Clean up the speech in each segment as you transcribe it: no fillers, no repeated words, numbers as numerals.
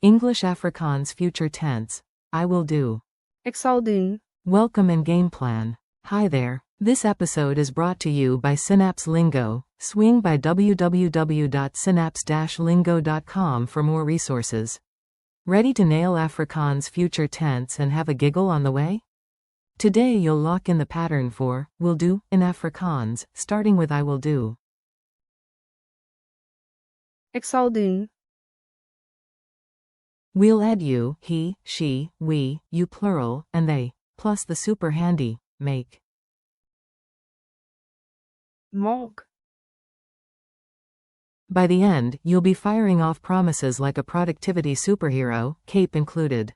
English-Afrikaans future tense. I will do. Ek sal doen. Welcome and game plan. Hi there. This episode is brought to you by Synapse Lingo. Swing by www.synapse-lingo.com for more resources. Ready to nail Afrikaans future tense and have a giggle on the way? Today you'll lock in the pattern for will do in Afrikaans, starting with I will do. Ek sal doen. We'll add you, he, she, we, you plural, and they, plus the super handy, make. Maak. By the end, you'll be firing off promises like a productivity superhero, cape included.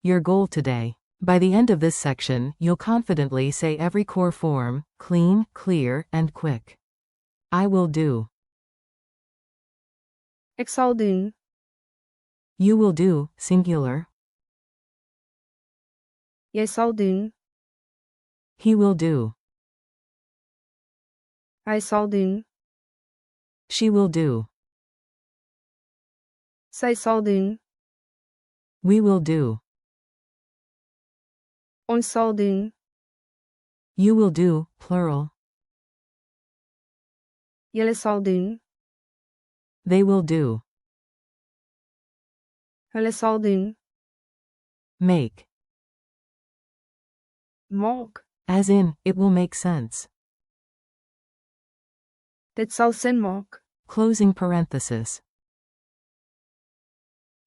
Your goal today. By the end of this section, you'll confidently say every core form, clean, clear, and quick. I will do. Ek sal doen. You will do, singular. Jy sal doen. He will do. Hy sal doen. She will do. Sy sal doen. We will do. Ons sal doen. You will do, plural. Julle sal doen. They will do. Hulle sal doen. Make. Maak. As in, it will make sense. Dit sal sin maak. Closing parenthesis.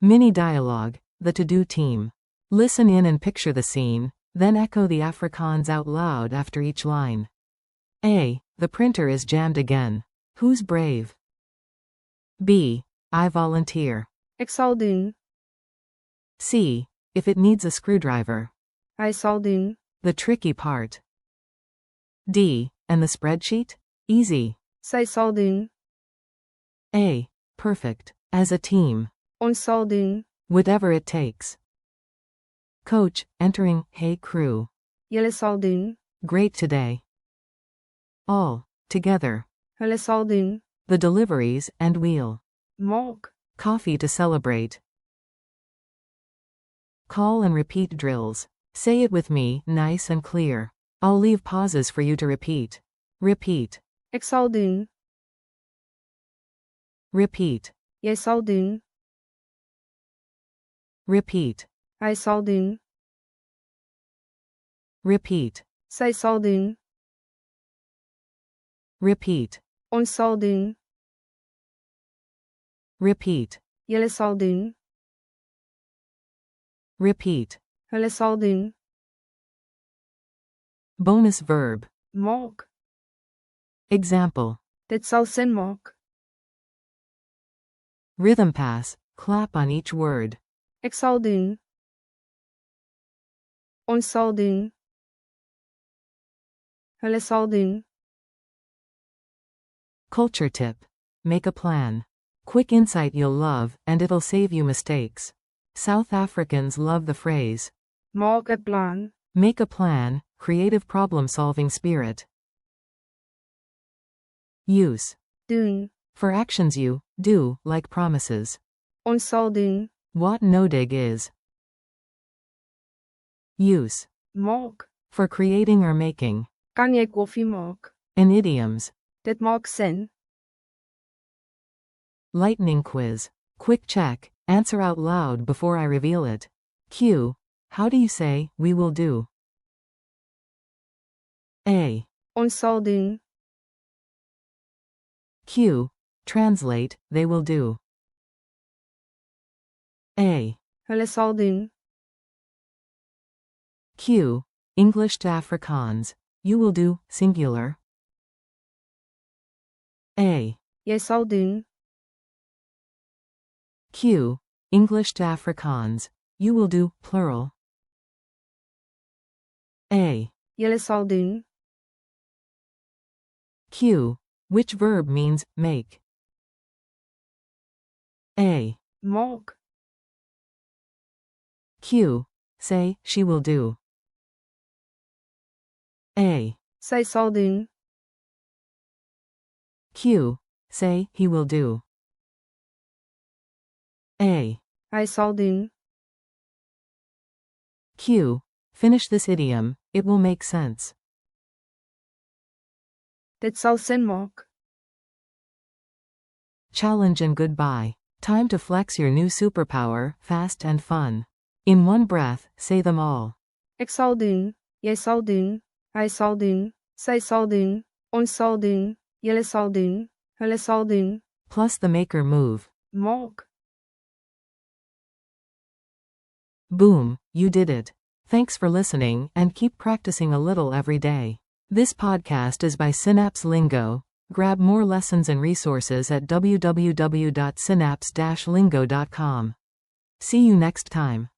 Mini dialogue, the to-do team. Listen in and picture the scene, then echo the Afrikaans out loud after each line. A. The printer is jammed again. Who's brave? B. I volunteer. Ek sal doen. C. If it needs a screwdriver. Hy sal doen. The tricky part. D. And the spreadsheet? Easy. Sy sal doen. A. Perfect. As a team. Ons sal doen. Whatever it takes. Coach, entering, hey crew. Julle sal doen. Great today. All, together. Hulle sal doen. The deliveries, and wheel. Maak. Coffee to celebrate. Call and repeat drills. Say it with me, nice and clear. I'll leave pauses for you to repeat. Repeat. Ek sal doen. Repeat. Jy sal doen. Repeat. Hy sal doen. Repeat. Sy sal doen. Repeat. Ons sal doen. Repeat. Julle sal doen. Repeat. Hulle sal doen. Bonus verb. Maak. Example. Dit sal sin maak. Rhythm pass. Clap on each word. Ek sal doen. Ons sal doen. Hulle sal doen. Culture tip. Make a plan. Quick insight you'll love, and it'll save you mistakes. South Africans love the phrase. Maak 'n plan. Make a plan, creative problem-solving spirit. Use. Doen. For actions you do, like promises. Ons sal doen. What nodig is. Use. Maak. For creating or making. Kan jy koffie maak? In idioms. Dit maak sin. Lightning quiz. Quick check. Answer out loud before I reveal it. Q. How do you say, we will do? A. Ons sal doen. Q. Translate, they will do. A. Hulle sal doen. Q. English to Afrikaans. You will do, singular. A. Jy sal doen. Q. English to Afrikaans. You will do, plural. A. Julle sal doen. Q. Which verb means make? A. Maak. Q. Say, she will do. A. Sy sal doen. Q. Say, he will do. Hy sal doen. Q. Finish this idiom, it will make sense. Dit sal sin maak. Challenge and goodbye. Time to flex your new superpower, fast and fun. In one breath, say them all. Ek sal doen, jy sal doen, hy sal doen, sy sal doen, ons sal doen, julle sal doen, hulle sal doen. Plus the maker move. Maak. Boom, you did it. Thanks for listening, and keep practicing a little every day. This podcast is by Synapse Lingo. Grab more lessons and resources at www.synapse-lingo.com. See you next time.